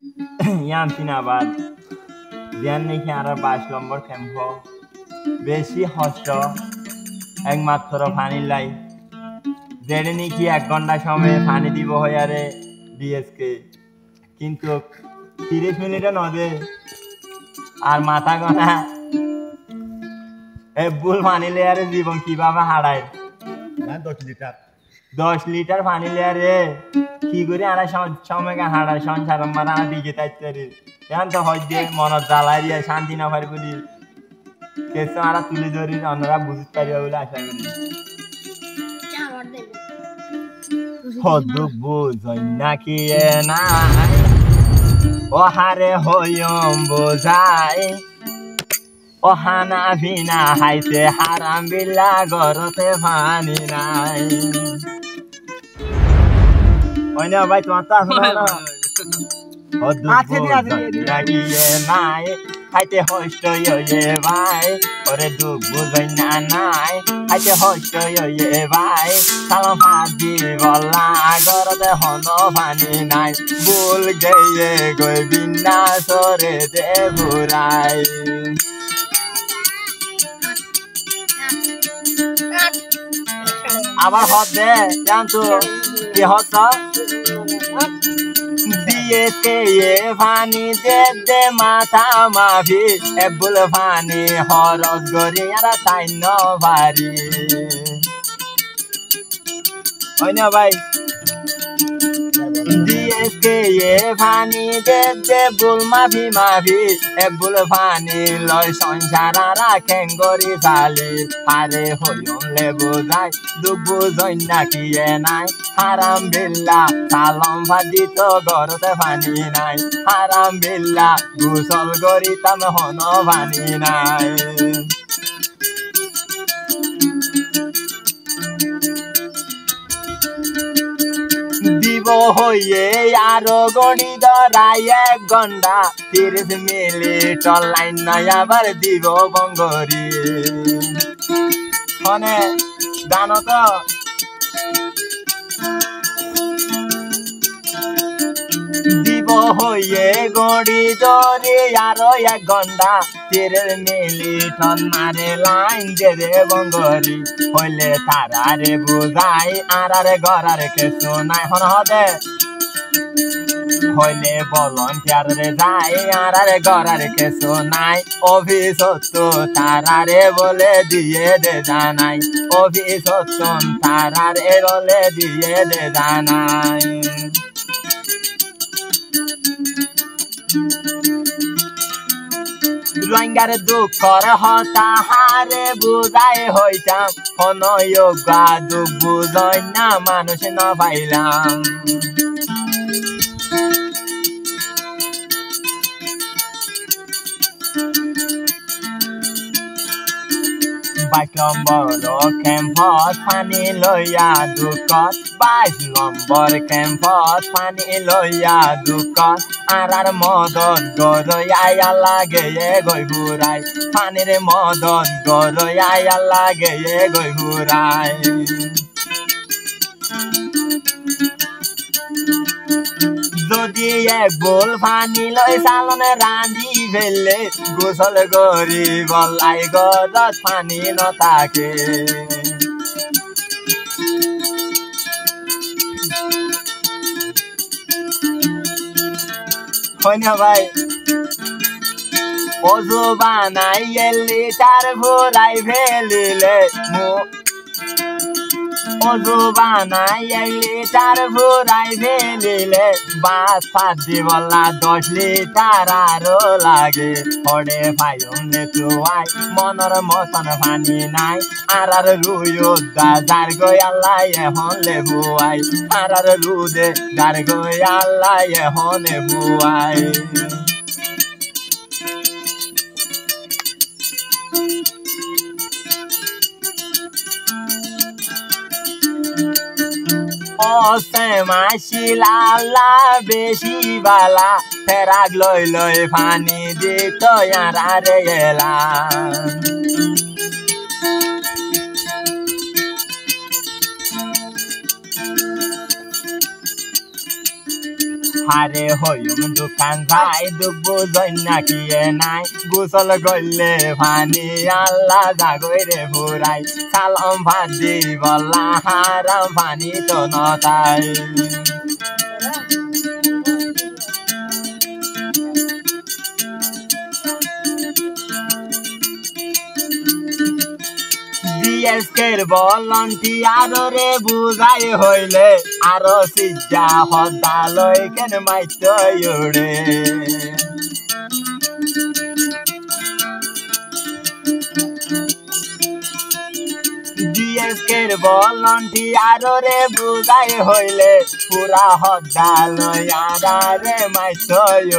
ইয়ামচিনাবাদ জ্ঞান নাকি আর 22 নম্বর ক্যাম্প বেশি হস্ত একমাত্র পানি লাই যেটা নাকি 1 ঘন্টা সময় পানি দিব হয়ারে ডিএসকে কিন্তু 30 মিনিটে নদে আর মাথা গনা বুল পানি লেয়ারে জীবন কিভাবে হারায় 10 লিটার 10 লিটার পানি লেয়ারে কি করে আনা সময় হারায় সংসার মারা দিকে তাইতে এখন তো হইতে মনত জ্বালাই দিয়ে শান্তি না পারি বলি কেসে মারা তুলে ধরি অন্যরা বুঝতে পারিবে বলে আশা করি হদুক বুঝই নাকি এ নাই ওহারে হইম বোঝাই ওহানা ভিনা হাইতে হারাম বিল্লা গরতে পানি নাই ওই না ভাই তোমার তো আসলে না নাকি এ নাই হাইতে হষ্ট ইয়ে ভাই ওরে দুঃখ বুঝই না নাই হাইতে হষ্ট ইয়ে ভাই সালাম ফাঁদি বললা গরতে হন পানি নাই ভুল গেয়ে গই বিন্না সরে দে বুড়াই আবার হদ দে জানতো কি হত দিয়েছে এ পানি দে দে মাথা মাভি এবুল পানি হরস গরি আর তাই ন ভারি হয় না ভাই দিয়েছে এ পানি দে দে বুল মাভি মাভি এবুল পানি লয় সংসার রাখেন গরি চালি আরে হইম লেবু যায় দুঃখ বুঝই নাকি এ নাই হারাম বিল্লা সালাম ফাদি তো গরতে পানি নাই হারাম বিল্লা গোসল করিতাম হন পানি নাই দিব হইয়ে আরো গণি ধরাই 1 ঘন্টা 30 মিনিট লাইন নাই আবার দিব বঙ্গরি মানে জানো তো দিব হইয়ে গড়ি ধরে আরো 1 ঘন্টা 30 মিনিট মারে লাইন দে দে বঙ্গরি হইলে তারারে বুঝাই আরে গড়ারে কেসু নাই হন হদে হইলে ভলান্টিয়ার রে যাই আরে গড়ারে কেসু নাই অফিস তো তারারে বলে দিয়ে দে জানাই অফিস তারারে বলে দিয়ে দে জানাই রোহিঙ্গার দুঃখর হতাহারে বুঝাই হইতাম অনয়োগা দুঃখ বুঝই না মানুষ না পাইলাম নম্বর ক্যাম্পত পানি লইয়া দুঃখত 22 নম্বর ক্যাম্পত পানি লইয়া দুঃখত আর মদত গরয়া লাগে গই ঘুরাই পানির মদত গরয়া লাগে গই ঘুরাই যদি এক বোল পানি লই চালনে রান্ধি ফেললে গোসল করি বলাই গরত পানি নথাকে হয় না ভাই অজু বানাই 1 লিটার ভরাই ফেলিলে অজু বানাই 1 লিটার ভরাই ফেলিলে বাস ফাঁদি বললা 10 লিটার আরো লাগে হরে পাইলে তুয়াই মনের মতন পানি নাই আর রুয়ুদা যার গয়াল্লাই এখন লেবুয়াই আর রুদে যার গয়াল্লাই এখন বুয়াই অসে মাসিলালা বেশি বালা ফেরাগ লই লই পানি দিত আরে এলা আরে হইম দোকান যাই দুঃখ বুঝই না কি নাই গোসল করলে পানি আল্লাহ জাগই রে ফুরাই সালাম ভাদি বল্লা হারাম পানি তো নতাই ডিএসকের ভলান্টিয়ার রে বুঝাই হইলে আরো সিজা হদালয় কেন মাইত উড়ে ডিএসকের ভলান্টিয়ার রে বুঝাই হইলে পুরা হদালয় আরে মাইত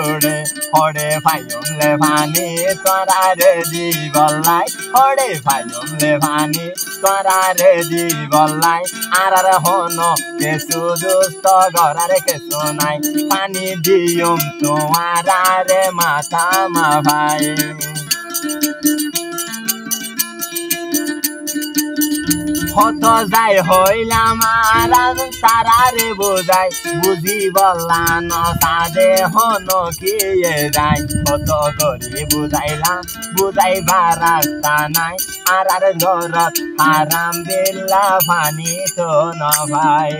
উড়ে হরে ফাইলে ভানি তোরা রে দি বল্লাই হরে ফাইলে ভানি তোরা রে দি বল্লাই আর হন কেসু দুস্ত গরারে কেসু নাই পানি দিয়ম তোমার রে মাথা মা ভাই হত যাই হইলাম আর তারা রে বোঝাই বুঝি বললা ন সাদে হন কি যাই কত করে বুঝাইলাম বুঝাইবার রাস্তা নাই আর ঘরত হারাম দিল্লা পানি তো ন ভাই।